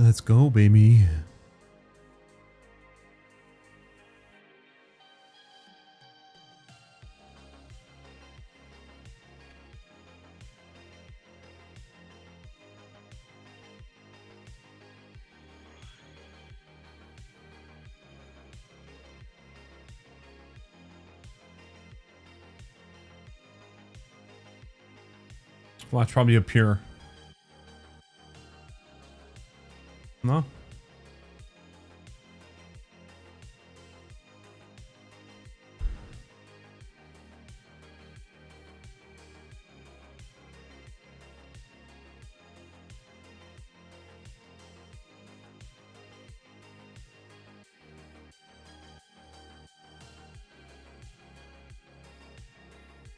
Let's go, baby. Watch probably appear. No?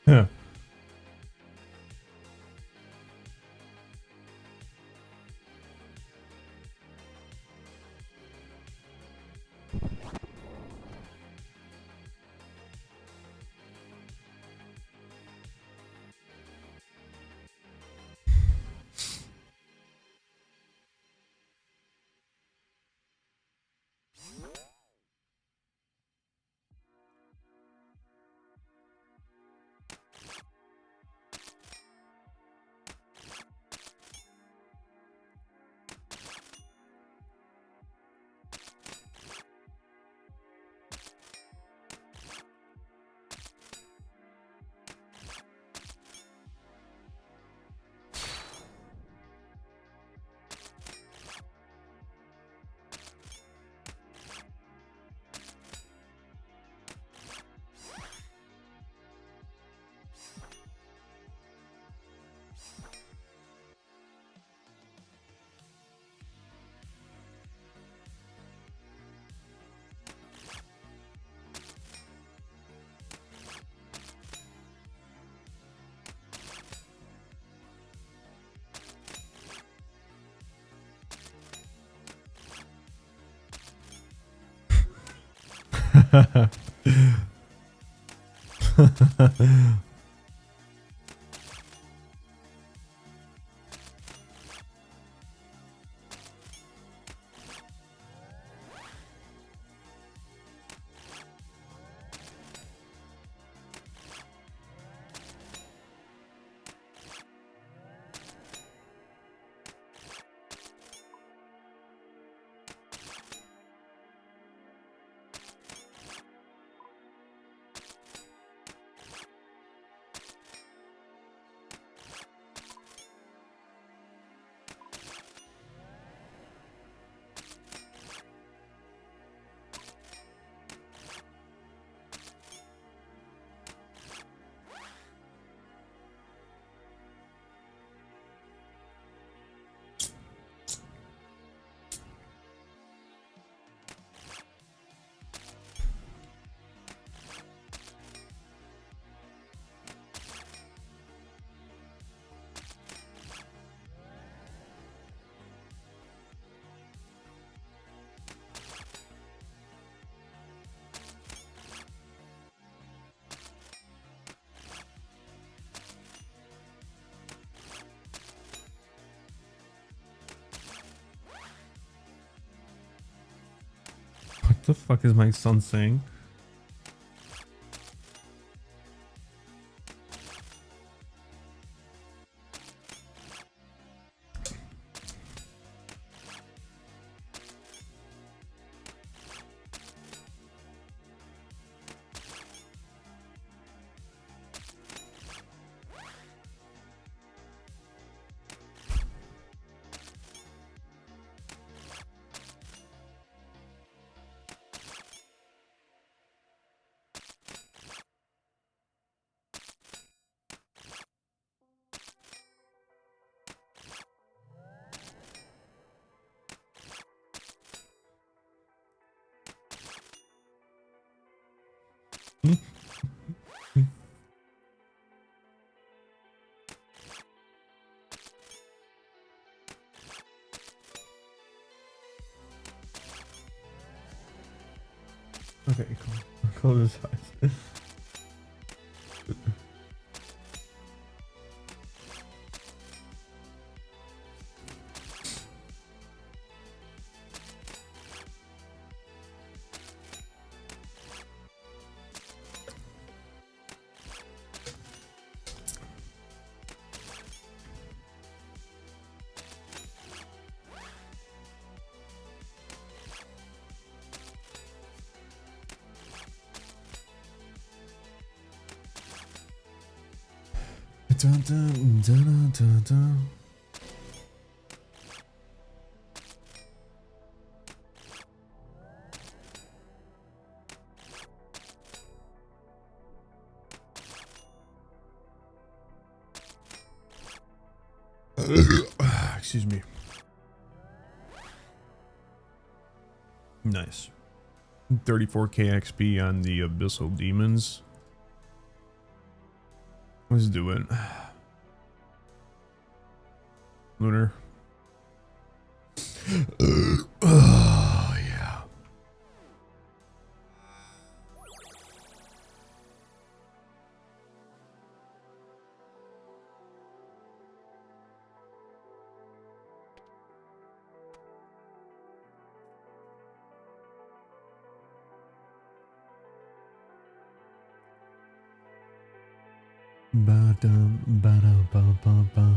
Yeah. What the fuck is my son saying? Okay, cool. Close his eyes. dun, dun, dun, dun, dun. Excuse me. Nice. 34k XP on the Abyssal Demons. Let's do it. Lunar. Oh, yeah. Ba-dum, ba-dum, ba-ba-ba.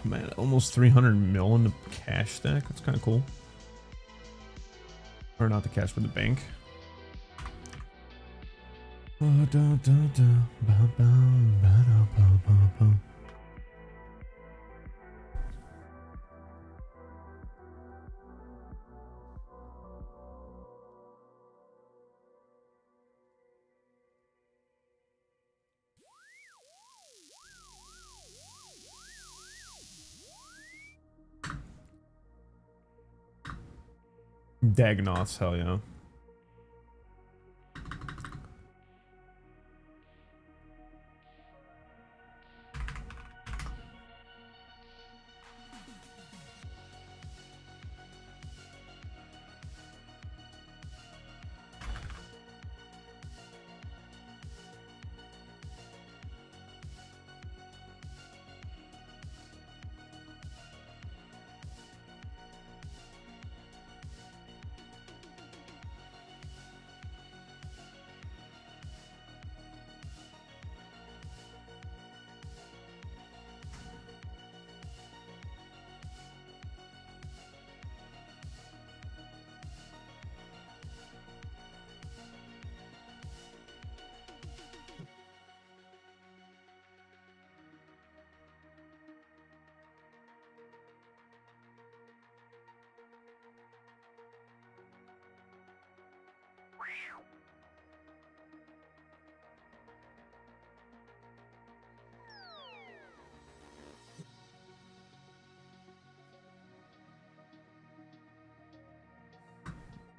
Man, almost 300 mil in the cash stack. That's kind of cool. Or not the cash, but the bank. Dagonoths, hell yeah.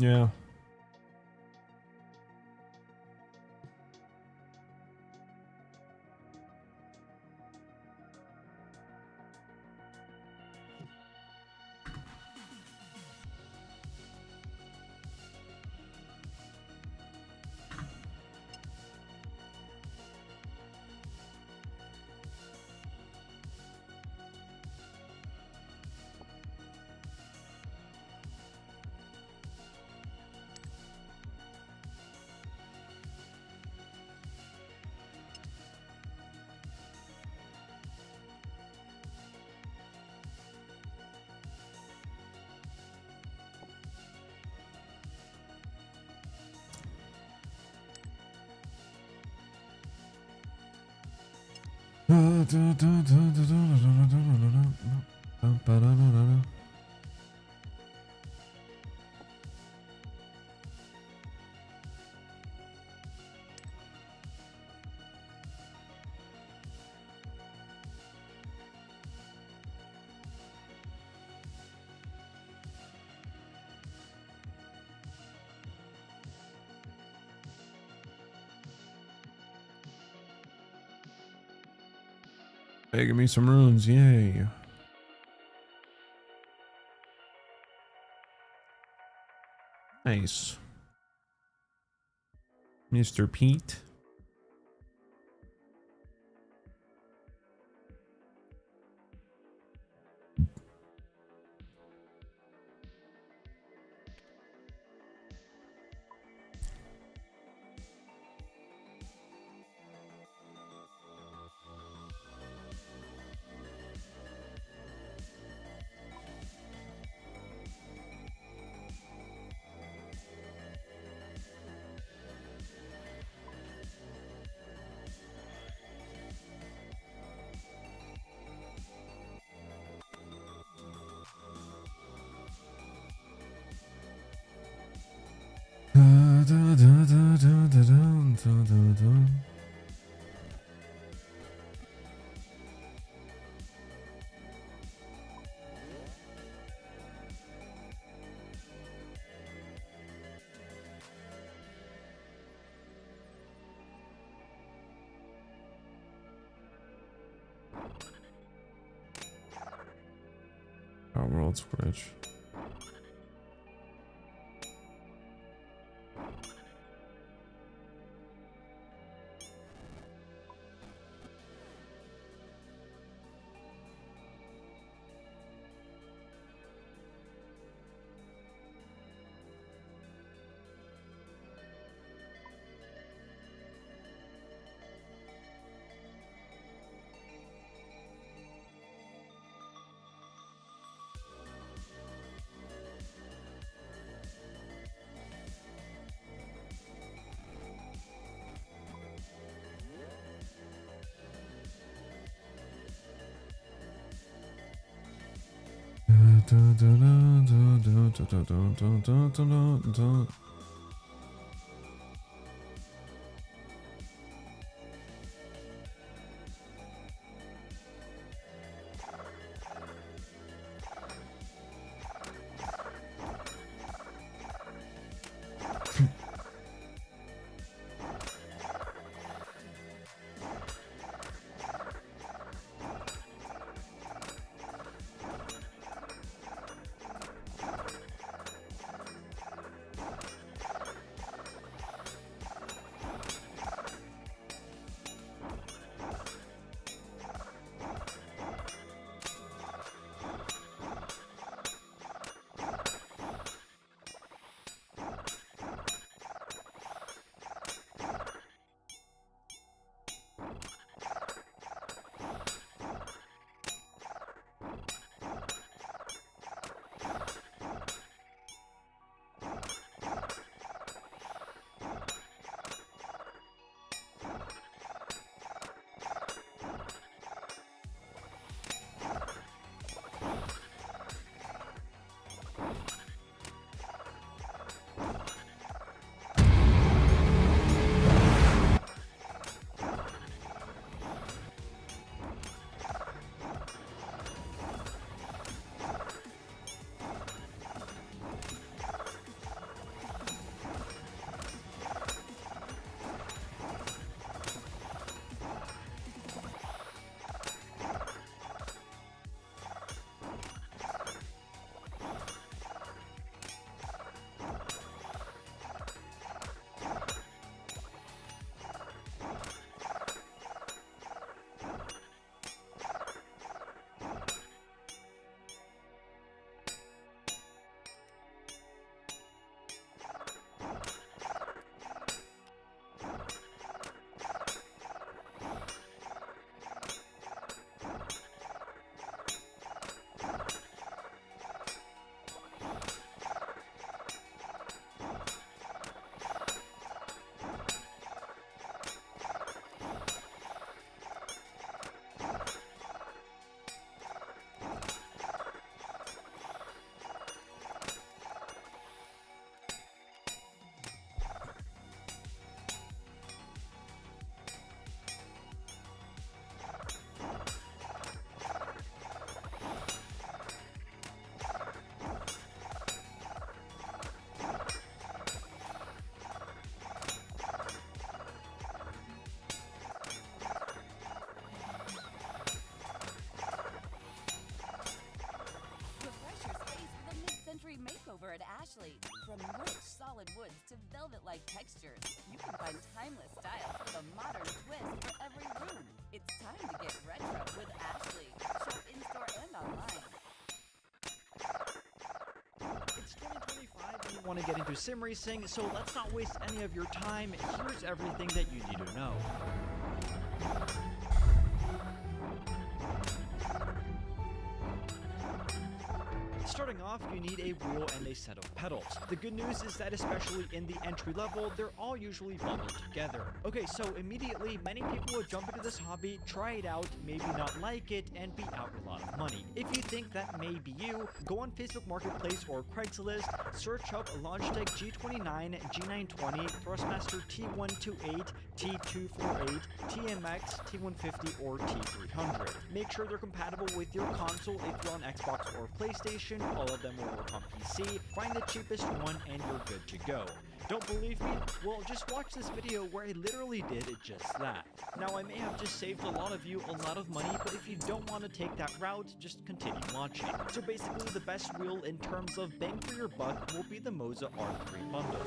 Yeah. Hey, give me some runes, yay. Nice. Mr. Pete. World Switch. velvet-like textures. You can find timeless styles with a modern twist for every room. It's time to get retro with Ashley. Shop in-store and online. It's 2025 and you want to get into sim racing, so let's not waste any of your time. Here's everything that you need to know. Starting off, you need a wheel and a set of pedals. The good news is that especially in the entry level, they're all usually bundled together. Okay, so immediately, many people would jump into this hobby, try it out, maybe not like it, and be out a lot of money. If you think that may be you, go on Facebook Marketplace or Craigslist, search up Logitech G29, G920, Thrustmaster T128, T248, TMX, T150, or T300. Make sure they're compatible with your console if you're on Xbox or PlayStation. All of them will work on PC. Find the cheapest one and you're good to go. Don't believe me? Well, just watch this video where I literally did just that. Now, I may have just saved a lot of you a lot of money, but if you don't want to take that route, just continue watching. So basically, the best wheel in terms of bang for your buck will be the Moza R3 bundle.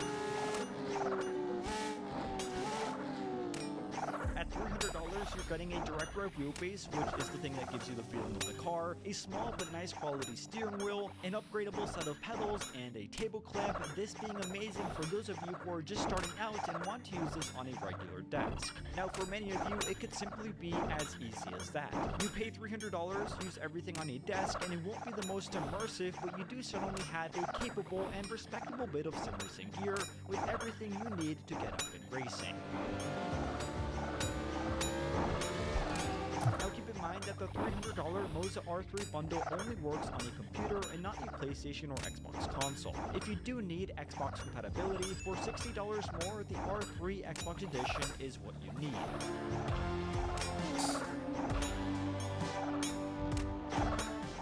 At $300, you're getting a direct drive wheelbase, which is the thing that gives you the feeling of the car, a small but nice quality steering wheel, an upgradable set of pedals, and a table clamp, this being amazing for those of you who are just starting out and want to use this on a regular desk. Now, for many of you, it could simply be as easy as that. You pay $300, use everything on a desk, and it won't be the most immersive, but you do certainly have a capable and respectable bit of sim racing gear with everything you need to get up and racing. Now keep in mind that the $300 Moza R3 bundle only works on a computer and not a PlayStation or Xbox console. If you do need Xbox compatibility, for $60 more, the R3 Xbox edition is what you need.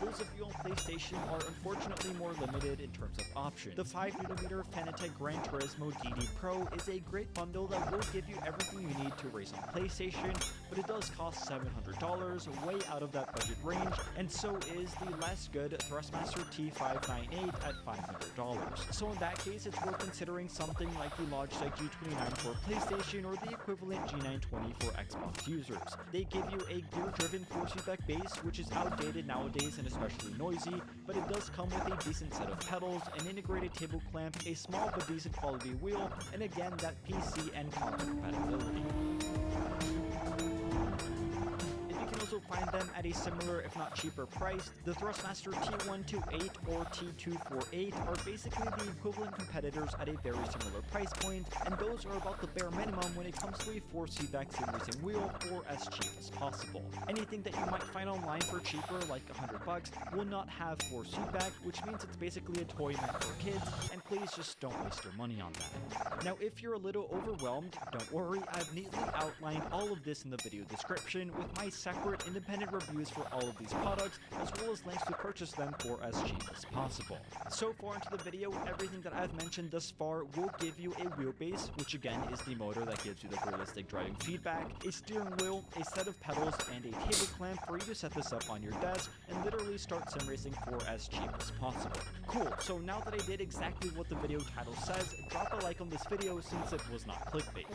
Those of you on PlayStation are unfortunately more limited in terms of options. The 5mm Fanatec Gran Turismo DD Pro is a great bundle that will give you everything you need to race on PlayStation, but it does cost $700, way out of that budget range, and so is the less good Thrustmaster T598 at $500. So in that case, it's worth considering something like the Logitech G29 for PlayStation or the equivalent G920 for Xbox users. They give you a gear-driven 4-feedback base, which is outdated nowadays and especially noisy, but it does come with a decent set of pedals, an integrated table clamp, a small but decent quality wheel, and again that PC and console compatibility. Also find them at a similar, if not cheaper price. The Thrustmaster T128 or T248 are basically the equivalent competitors at a very similar price point, and those are about the bare minimum when it comes to a 4-seatback sim racing wheel for as cheap as possible. Anything that you might find online for cheaper, like $100, will not have 4-seatback, which means it's basically a toy meant for kids, and please just don't waste your money on that. Now, if you're a little overwhelmed, don't worry, I've neatly outlined all of this in the video description with my separate independent reviews for all of these products, as well as links to purchase them for as cheap as possible. So far into the video, everything that I've mentioned thus far will give you a wheelbase, which again is the motor that gives you the realistic driving feedback, a steering wheel, a set of pedals, and a table clamp for you to set this up on your desk and literally start sim racing for as cheap as possible. Cool, so now that I did exactly what the video title says, drop a like on this video since it was not clickbait.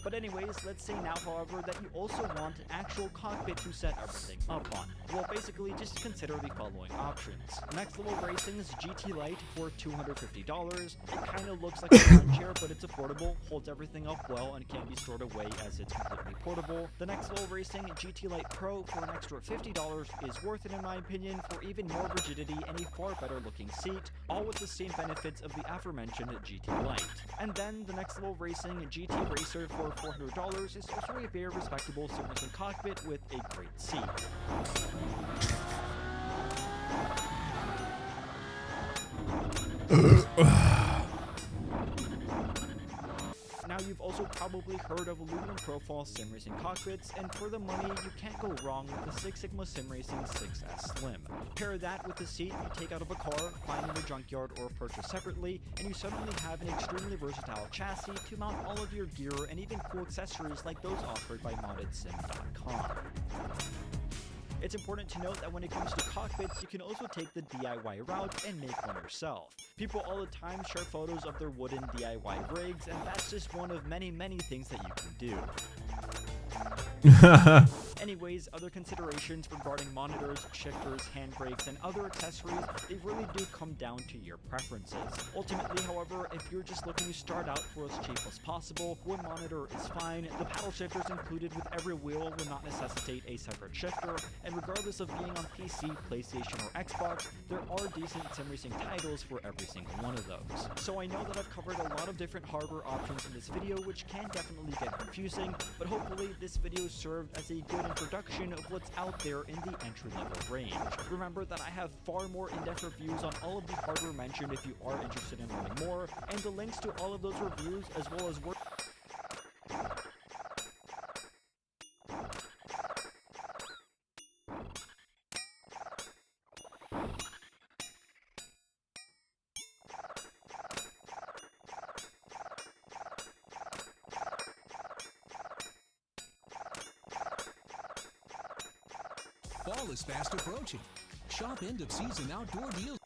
But anyways, let's say now, however, that you also want an actual cockpit to set everything up on. Well, basically, just consider the following options. Next Level Racing's GT Lite for $250. It kind of looks like a lawn chair, but it's affordable, holds everything up well, and can be stored away as it's completely portable. The Next Level Racing GT Lite Pro for an extra $50 is worth it in my opinion for even more rigidity and a far better looking seat, all with the same benefits of the aforementioned GT Lite. And then the Next Level Racing GT Racer for $400 is also a very respectable sim racing cockpit with a great seat. Now, you've also probably heard of aluminum profile sim racing cockpits, and for the money, you can't go wrong with the Six Sigma Sim Racing 6S Slim. Pair that with the seat you take out of a car, find in a junkyard, or purchase separately, and you suddenly have an extremely versatile chassis to mount all of your gear and even cool accessories like those offered by ModdedSim.com. It's important to note that when it comes to cockpits, you can also take the DIY route and make one yourself. People all the time share photos of their wooden DIY rigs, and that's just one of many things that you can do. Anyways, other considerations regarding monitors, shifters, handbrakes, and other accessories, they really do come down to your preferences. Ultimately, however, if you're just looking to start out for as cheap as possible, one monitor is fine. The paddle shifters included with every wheel will not necessitate a separate shifter, and regardless of being on PC, PlayStation, or Xbox, there are decent sim racing titles for every single one of those. So I know that I've covered a lot of different hardware options in this video, which can definitely get confusing, but hopefully this video served as a good introduction of what's out there in the entry-level range. Remember that I have far more in-depth reviews on all of the hardware mentioned if you are interested in learning more, and the links to all of those reviews as well as work Fall is fast approaching. Shop end-of-season outdoor deals.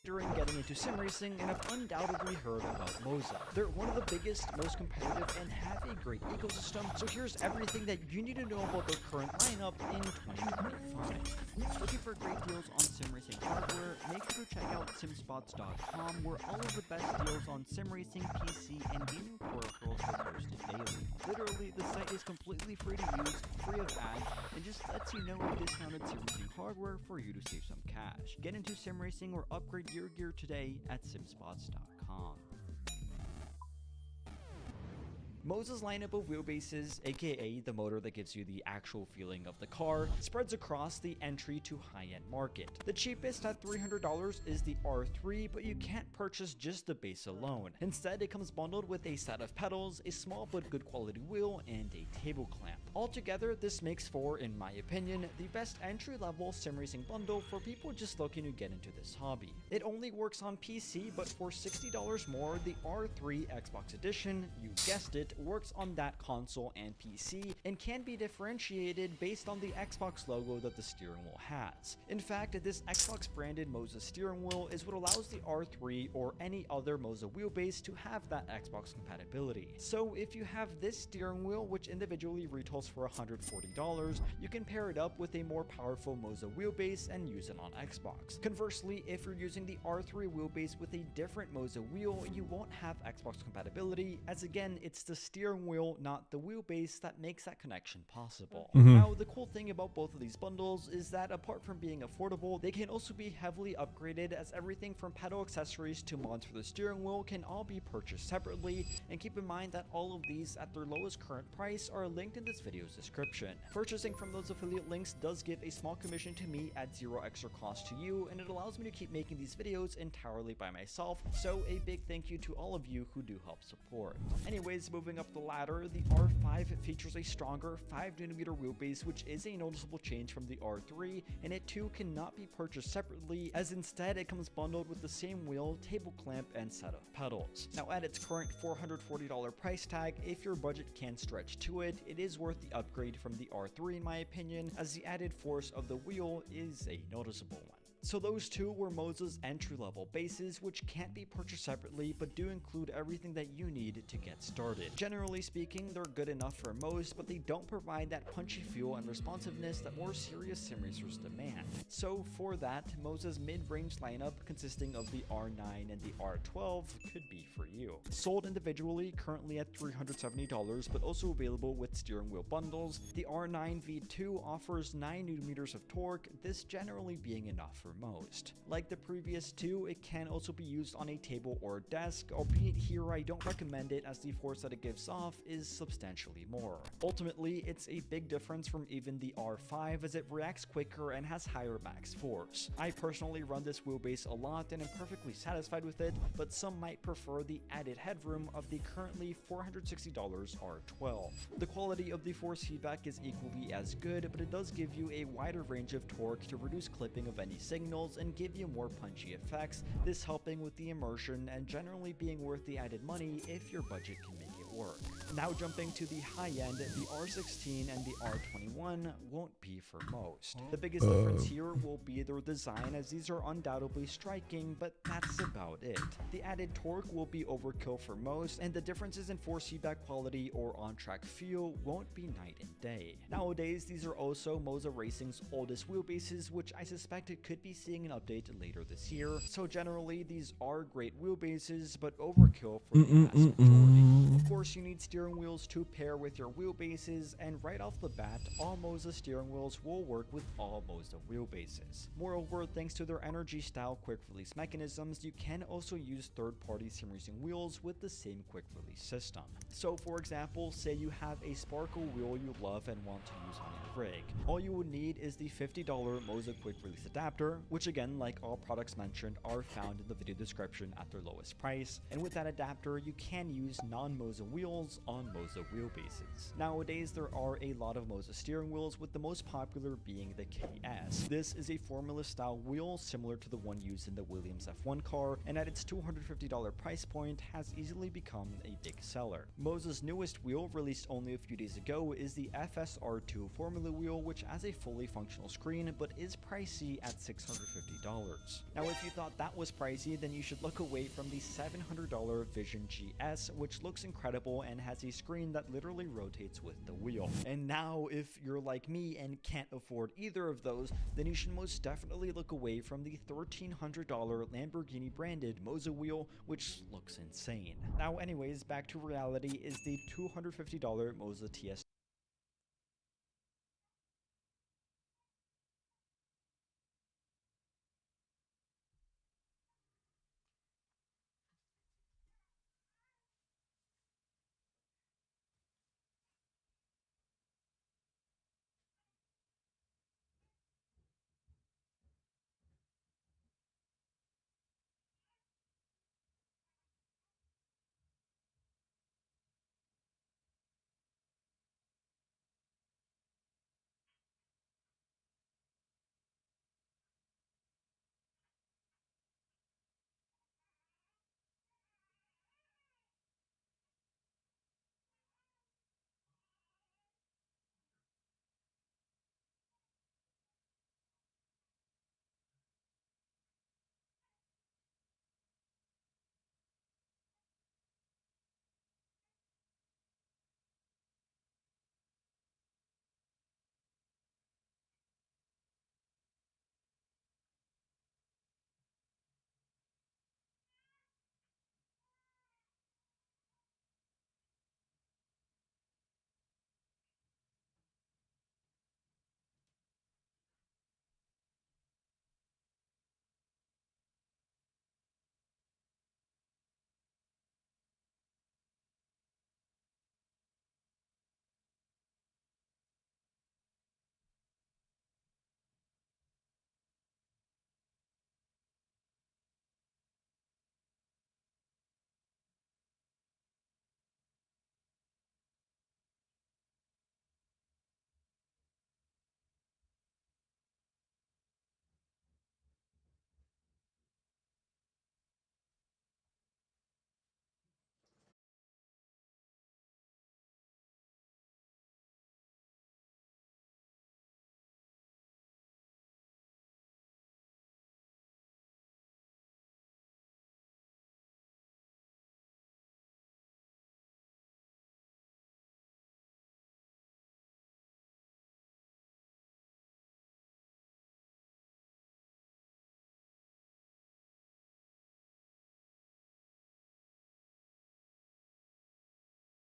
during getting into sim racing and have undoubtedly heard about Moza. They're one of the biggest, most competitive, and have a great ecosystem, so here's everything that you need to know about their current lineup in 2025. Looking for great deals on sim racing hardware, make sure to check out simspots.com, where all of the best deals on sim racing, PC, and gaming peripherals are posted daily. Literally, the site is completely free to use, free of ads, and just lets you know of discounted sim racing hardware for you to save some cash. Get into sim racing or upgrade your gear today at simspots.com. Moza's lineup of wheelbases, aka the motor that gives you the actual feeling of the car, spreads across the entry to high-end market. The cheapest at $300 is the R3, but you can't purchase just the base alone. Instead, it comes bundled with a set of pedals, a small but good quality wheel, and a table clamp. Altogether, this makes for, in my opinion, the best entry-level sim racing bundle for people just looking to get into this hobby. It only works on PC, but for $60 more, the R3 Xbox Edition, you guessed it, works on that console and PC, and can be differentiated based on the Xbox logo that the steering wheel has. In fact, this Xbox branded Moza steering wheel is what allows the R3 or any other Moza wheelbase to have that Xbox compatibility. So if you have this steering wheel, which individually retails for $140, you can pair it up with a more powerful Moza wheelbase and use it on Xbox. Conversely, if you're using the R3 wheelbase with a different Moza wheel, you won't have Xbox compatibility, as again, it's the steering wheel, not the wheelbase, that makes that connection possible. Now, the cool thing about both of these bundles is that apart from being affordable, they can also be heavily upgraded, as everything from pedal accessories to mods for the steering wheel can all be purchased separately, and keep in mind that all of these at their lowest current price are linked in this video's description. Purchasing from those affiliate links does give a small commission to me at zero extra cost to you, and it allows me to keep making these videos entirely by myself, so a big thank you to all of you who do help support. Anyways, moving up the ladder, the R5 features a stronger 5mm wheelbase, which is a noticeable change from the R3, and it too cannot be purchased separately, as instead it comes bundled with the same wheel, table clamp, and set of pedals. Now, at its current $440 price tag, if your budget can stretch to it, it is worth the upgrade from the R3 in my opinion, as the added force of the wheel is a noticeable one. So those two were Moza's entry-level bases, which can't be purchased separately, but do include everything that you need to get started. Generally speaking, they're good enough for most, but they don't provide that punchy feel and responsiveness that more serious sim racers demand. So for that, Moza's mid-range lineup, consisting of the R9 and the R12, could be for you. Sold individually, currently at $370, but also available with steering wheel bundles, the R9 V2 offers 9Nm of torque, this generally being enough for most. Like the previous two, it can also be used on a table or desk, albeit here I don't recommend it, as the force that it gives off is substantially more. Ultimately, it's a big difference from even the R5, as it reacts quicker and has higher max force. I personally run this wheelbase a lot and am perfectly satisfied with it, but some might prefer the added headroom of the currently $460 R12. The quality of the force feedback is equally as good, but it does give you a wider range of torque to reduce clipping of any signal, signals and give you more punchy effects, this helping with the immersion and generally being worth the added money if your budget can make it work. Now jumping to the high end, the R16 and the R21 won't be for most. The biggest difference here will be their design, as these are undoubtedly striking, but that's about it. The added torque will be overkill for most, and the differences in force feedback quality or on-track feel won't be night and day. Nowadays, these are also Moza Racing's oldest wheelbases, which I suspect it could be seeing an update later this year. So generally, these are great wheelbases, but overkill for the vast majority. Of course, you need steering wheels to pair with your wheelbases, and right off the bat, all Moza steering wheels will work with all Moza wheelbases. Moreover, thanks to their energy style quick release mechanisms, you can also use third-party sim racing wheels with the same quick release system. So for example, say you have a Sparkle wheel you love and want to use on your rig. All you would need is the $50 Moza quick release adapter, which again, like all products mentioned, are found in the video description at their lowest price, and with that adapter you can use non-Moza wheels on Moza wheelbases. Nowadays there are a lot of Moza steering wheels, with the most popular being the KS. This is a formula style wheel similar to the one used in the Williams F1 car, and at its $250 price point has easily become a big seller. Moza's newest wheel, released only a few days ago, is the FSR2 formula wheel, which has a fully functional screen but is pricey at $650. Now if you thought that was pricey, then you should look away from the $700 Vision GS, which looks incredible and has a screen that literally rotates with the wheel. And now if you're like me and can't afford either of those, then you should most definitely look away from the $1,300 Lamborghini branded Moza wheel, which looks insane. Now anyways, back to reality, is the $250 Moza TS